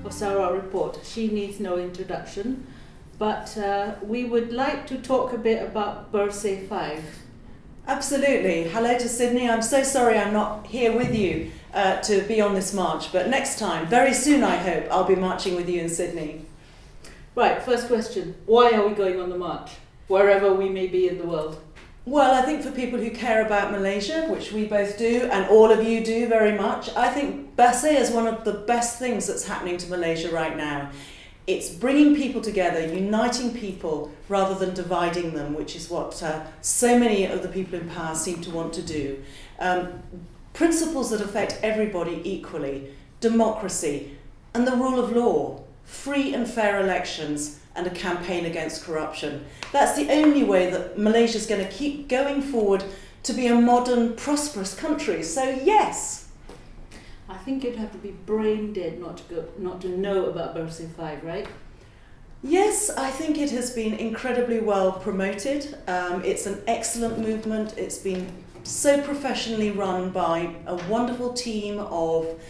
of Sarawak Report. She needs no introduction, but we would like to talk a bit about Bersih 5. Absolutely. Hello to Sydney. I'm so sorry I'm not here with you to be on this march, but next time, very soon I hope, I'll be marching with you in Sydney. Right, first question. Why are we going on the march, wherever we may be in the world? Well, I think for people who care about Malaysia, which we both do, and all of you do very much, I think Bersih is one of the best things that's happening to Malaysia right now. It's bringing people together, uniting people rather than dividing them, which is what so many of the people in power seem to want to do. Principles that affect everybody equally, democracy and the rule of law, free and fair elections, and a campaign against corruption. That's the only way that Malaysia is going to keep going forward to be a modern, prosperous country. So yes. I think you'd have to be brain dead not to know about Bersih 5, right? Yes, I think it has been incredibly well promoted. It's an excellent movement. It's been so professionally run by a wonderful team of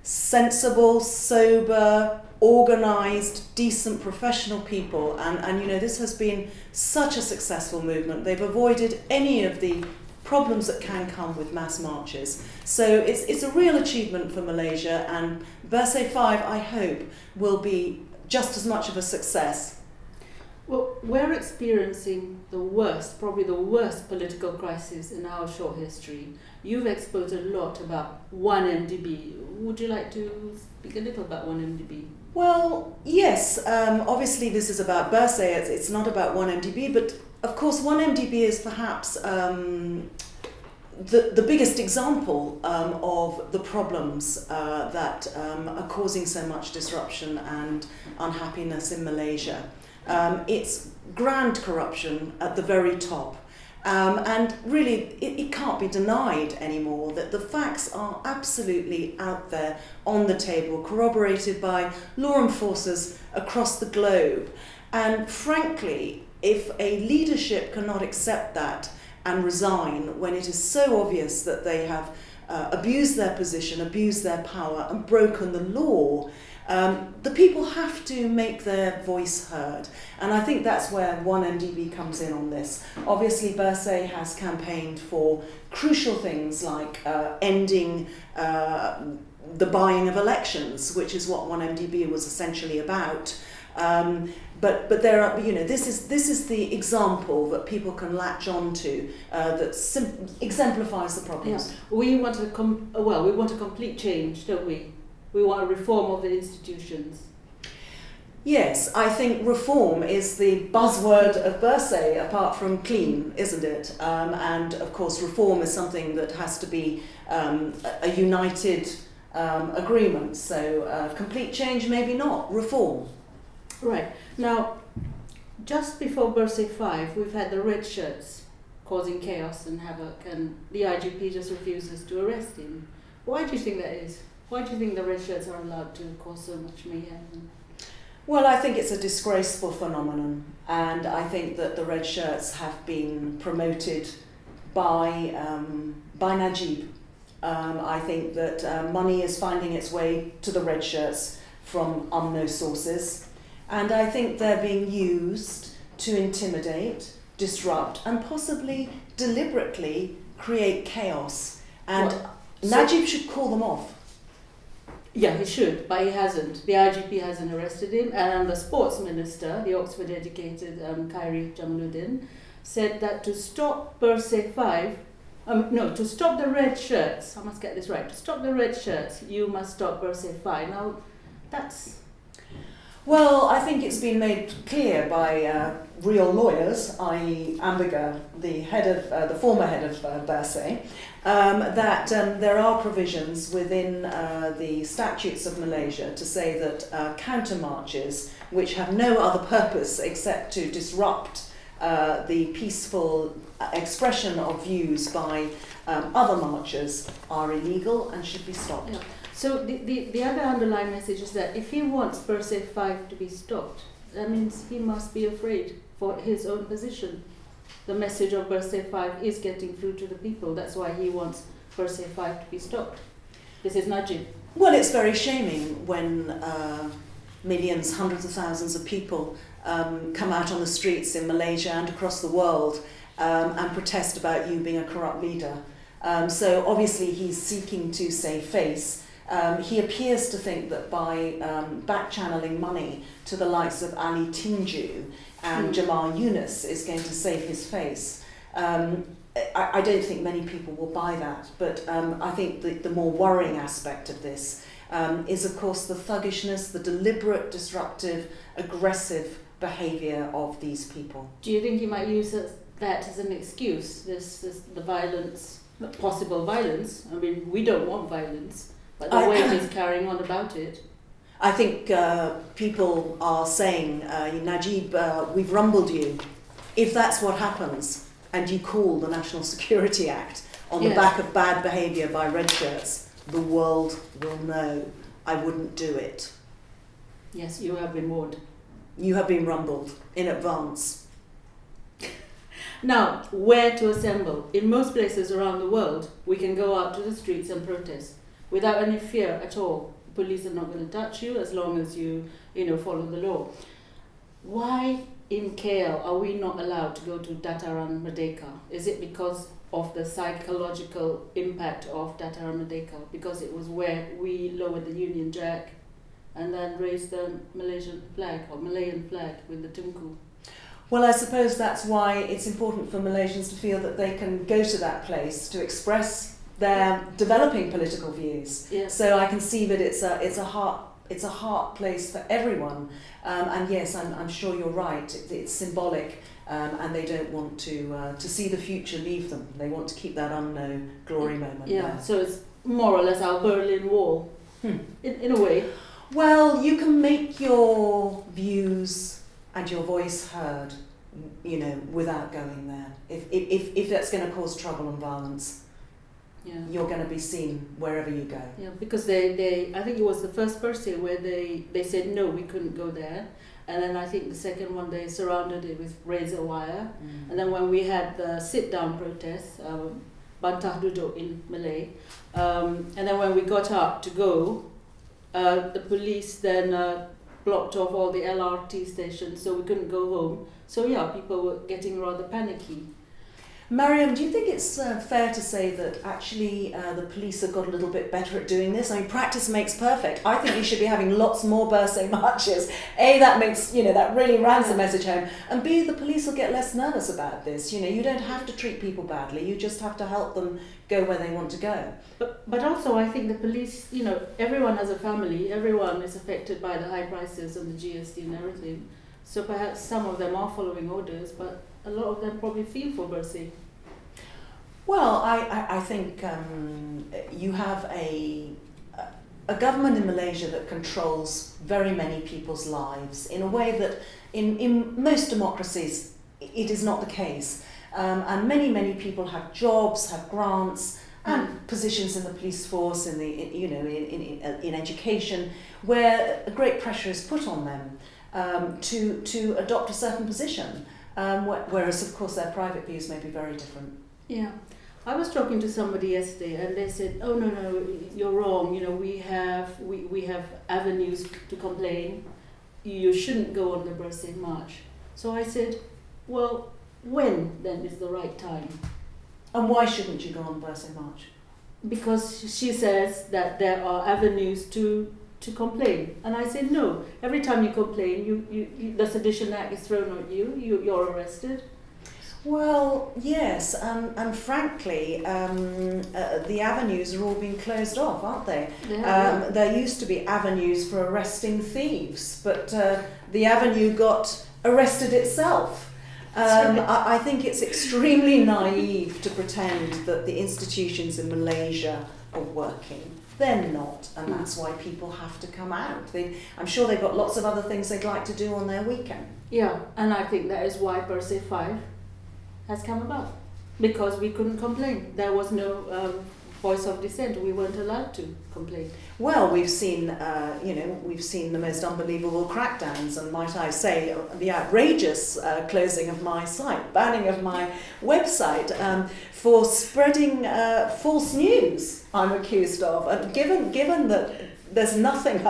sensible, sober, organised, decent, professional people, and you know, this has been such a successful movement. They've avoided any of the problems that can come with mass marches. So it's a real achievement for Malaysia, and Bersih 5, I hope, will be just as much of a success. Well, we're experiencing probably the worst political crisis in our short history. You've exposed a lot about 1MDB. Would you like to speak a little about 1MDB? Well, yes. Obviously, this is about Bersih. It's not about 1MDB, but of course, 1MDB is perhaps the biggest example of the problems that are causing so much disruption and unhappiness in Malaysia. It's grand corruption at the very top. And really, it can't be denied anymore that the facts are absolutely out there on the table, corroborated by law enforcers across the globe. And frankly, if a leadership cannot accept that and resign when it is so obvious that they have abused their position, abused their power and broken the law, the people have to make their voice heard. And I think that's where 1MDB comes in on this. Obviously, Bersih has campaigned for crucial things like ending the buying of elections, which is what 1MDB was essentially about. But there are, you know, this is the example that people can latch on to that exemplifies the problems. Yeah. We want a complete change, don't we? We want a reform of the institutions. Yes, I think reform is the buzzword of Bersih, apart from clean, isn't it? And of course, reform is something that has to be a united agreement. So complete change, maybe not. Reform. Right. Now, just before Bersih 5, we've had the red shirts causing chaos and havoc, and the IGP just refuses to arrest him. Why do you think that is? Why do you think the red shirts are allowed to cause so much mayhem? Well, I think it's a disgraceful phenomenon, and I think that the red shirts have been promoted by Najib. I think that money is finding its way to the red shirts from unknown sources, and I think they're being used to intimidate, disrupt, and possibly deliberately create chaos. And Najib should call them off. Yeah, he should, but he hasn't. The IGP hasn't arrested him, and the sports minister, the Oxford-educated Clare said that to stop Bersih 5, to stop the red shirts, I must get this right, to stop the red shirts, you must stop Bersih 5. Now, that's... Well, I think it's been made clear by real lawyers, i.e. Amberger, the former head of Bersih, that there are provisions within the statutes of Malaysia to say that counter marches, which have no other purpose except to disrupt the peaceful expression of views by other marchers, are illegal and should be stopped. Yeah. So the other underlying message is that if he wants Bersih 5 to be stopped, that means he must be afraid for his own position. The message of Bersih 5 is getting through to the people. That's why he wants Bersih 5 to be stopped. This is Najib. Well, it's very shaming when millions, hundreds of thousands of people come out on the streets in Malaysia and across the world and protest about you being a corrupt leader. So obviously he's seeking to save face. He appears to think that by back-channeling money to the likes of Ali Tinju and Jamal Yunus is going to save his face. I don't think many people will buy that, but I think the more worrying aspect of this is, of course, the thuggishness, the deliberate, disruptive, aggressive behaviour of these people. Do you think he might use that as an excuse, the violence, possible violence? I mean, we don't want violence, but the way he's carrying on about it. I think people are saying, Najib, we've rumbled you. If that's what happens, and you call the National Security Act on the back of bad behaviour by red shirts, the world will know. I wouldn't do it. Yes, you have been warned. You have been rumbled in advance. Now, where to assemble? In most places around the world, we can go out to the streets and protest without any fear at all. Police are not going to touch you as long as you follow the law. Why in KL are we not allowed to go to Dataran Merdeka? Is it because of the psychological impact of Dataran Merdeka? Because it was where we lowered the Union Jack and then raised the Malaysian flag or Malayan flag with the Tunku? Well, I suppose that's why it's important for Malaysians to feel that they can go to that place to express their developing political views. Yeah. So I can see that it's a heart place for everyone. And yes, I'm sure you're right. It's symbolic, and they don't want to see the future leave them. They want to keep that unknown glory moment. Yeah. There. So it's more or less our Berlin Wall, in a way. Well, you can make your views and your voice heard, without going there. If that's going to cause trouble and violence. Yeah. You're going to be seen wherever you go. Yeah, because they I think it was the first Bersih where they said no, we couldn't go there, and then I think the second one they surrounded it with razor wire, and then when we had the sit-down protest, bantah duduk in Malay, and then when we got up to go, the police then blocked off all the LRT stations, so we couldn't go home. So yeah, people were getting rather panicky. Mariam, do you think it's fair to say that actually the police have got a little bit better at doing this? I mean, practice makes perfect. I think we should be having lots more Bersih marches. A, that makes, that really rams the message home. And B, the police will get less nervous about this. You don't have to treat people badly. You just have to help them go where they want to go. But also I think the police, everyone has a family. Everyone is affected by the high prices and the GST and everything. So perhaps some of them are following orders, but a lot of them probably feel for Bersih. Well, I think you have a government in Malaysia that controls very many people's lives in a way that in most democracies it is not the case. And many people have jobs, have grants, and positions in the police force, in education, where a great pressure is put on them to adopt a certain position. Whereas, of course, their private views may be very different. Yeah. I was talking to somebody yesterday and they said, oh, no, you're wrong. We have avenues to complain. You shouldn't go on the Bersih march. So I said, well, when then is the right time? And why shouldn't you go on the Bersih march? Because she says that there are avenues to complain. And I said, no, every time you complain, you the Sedition Act is thrown at you, you're arrested. Well, yes, and frankly, the avenues are all being closed off, aren't they? Yeah. There used to be avenues for arresting thieves, but the avenue got arrested itself. I think it's extremely naive to pretend that the institutions in Malaysia are working. They're not, and that's why people have to come out. I'm sure they've got lots of other things they'd like to do on their weekend. Yeah, and I think that is why Bersih 5 has come about, because we couldn't complain. There was no voice of dissent. We weren't allowed to complain. Well, we've seen the most unbelievable crackdowns, and might I say, the outrageous closing of my site, banning of my website for spreading false news. I'm accused of, and given that there's nothing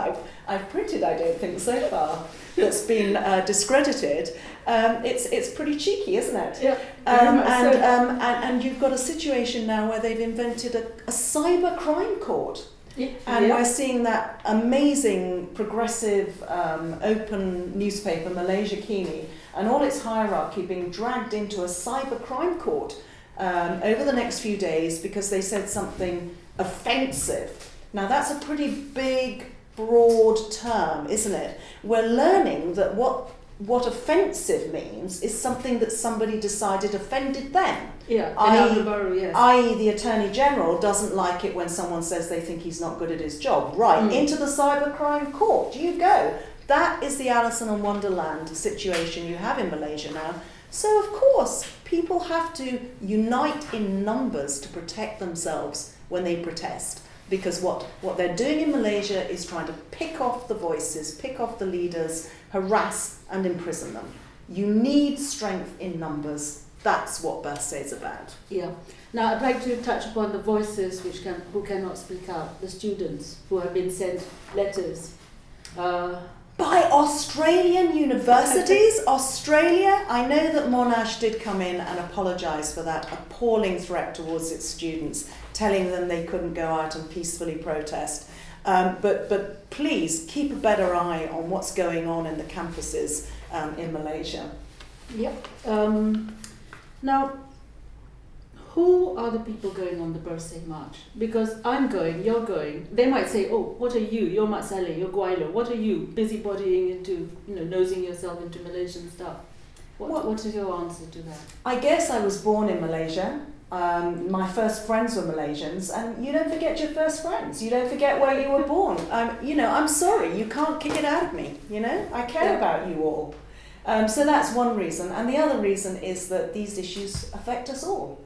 I've printed, I don't think so far, that's been discredited. It's pretty cheeky, isn't it? Yeah. And you've got a situation now where they've invented a cyber crime court. And we're seeing that amazing, progressive, open newspaper, Malaysia Kini, and all its hierarchy being dragged into a cyber crime court over the next few days because they said something offensive. Now that's a pretty big, broad term, isn't it? We're learning that what offensive means is something that somebody decided offended them. Yeah, i.e. the Attorney General doesn't like it when someone says they think he's not good at his job. Right, into the cybercrime court you go. That is the Alice in Wonderland situation you have in Malaysia now. So of course, people have to unite in numbers to protect themselves when they protest. Because what they're doing in Malaysia is trying to pick off the voices, pick off the leaders, harass and imprison them. You need strength in numbers. That's what Bersih is about. Yeah. Now I'd like to touch upon the voices who cannot speak out, the students who have been sent letters. By Australian universities? Australia? I know that Monash did come in and apologise for that appalling threat towards its students, telling them they couldn't go out and peacefully protest. But please keep a better eye on what's going on in the campuses in Malaysia. Yep. Now, who are the people going on the Bersih march? Because I'm going, you're going. They might say, oh, what are you? You're Mat Saleh, you're Gwailo. What are you? Busybodying into, nosing yourself into Malaysian stuff. What is your answer to that? I guess I was born in Malaysia. My first friends were Malaysians, and you don't forget your first friends. You don't forget where you were born. I'm sorry, you can't kick it out of me. I care about you all. So that's one reason, and the other reason is that these issues affect us all.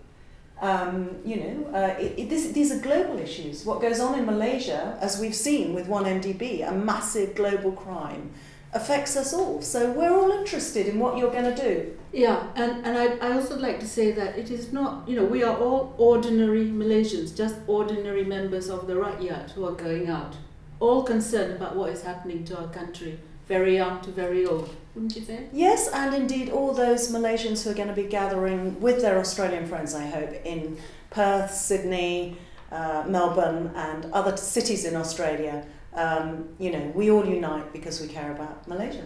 These are global issues. What goes on in Malaysia, as we've seen with 1MDB, a massive global crime, affects us all. So we're all interested in what you're going to do. Yeah, and I also like to say that it is not, we are all ordinary Malaysians, just ordinary members of the Rakyat who are going out, all concerned about what is happening to our country, very young to very old, wouldn't you say? Yes, and indeed all those Malaysians who are going to be gathering with their Australian friends, I hope, in Perth, Sydney, Melbourne and other cities in Australia. We all unite because we care about Malaysia.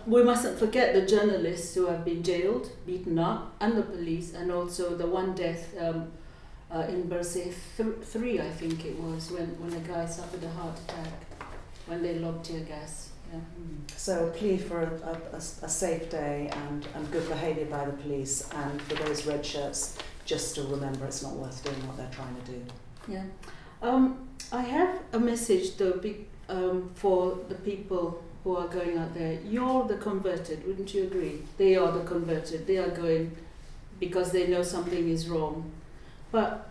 We mustn't forget the journalists who have been jailed, beaten up, and the police, and also the one death in Bersih 3, I think it was, when a guy suffered a heart attack when they lobbed tear gas. Yeah. So a plea for a safe day and good behaviour by the police, and for those red shirts, just to remember it's not worth doing what they're trying to do. Yeah. I have a message though for the people who are going out there. You're the converted, wouldn't you agree? They are the converted. They are going because they know something is wrong. But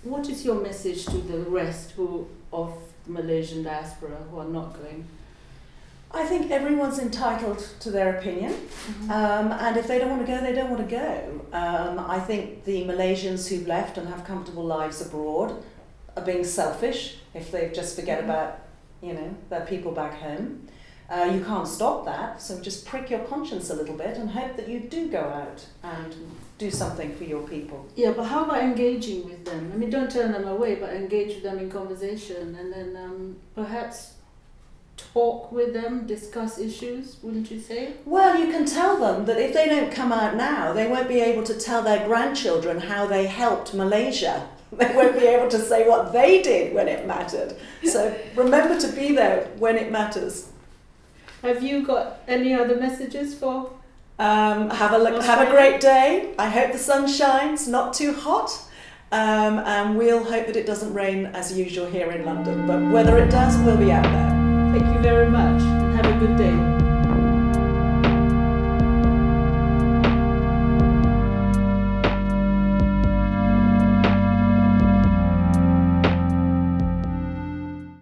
what is your message to the rest of the Malaysian diaspora who are not going? I think everyone's entitled to their opinion, and if they don't want to go, they don't want to go. I think the Malaysians who've left and have comfortable lives abroad are being selfish if they just forget about, their people back home. You can't stop that, so just prick your conscience a little bit and hope that you do go out and do something for your people. Yeah, but how about engaging with them? I mean, don't turn them away, but engage with them in conversation, and then perhaps talk with them, discuss issues, wouldn't you say? Well, you can tell them that if they don't come out now, they won't be able to tell their grandchildren how they helped Malaysia. They won't be able to say what they did when it mattered. So remember to be there when it matters. Have you got any other messages for? Have a great day. I hope the sun shines, not too hot. And we'll hope that it doesn't rain as usual here in London. But whether it does, we'll be out there. Thank you very much and have a good day.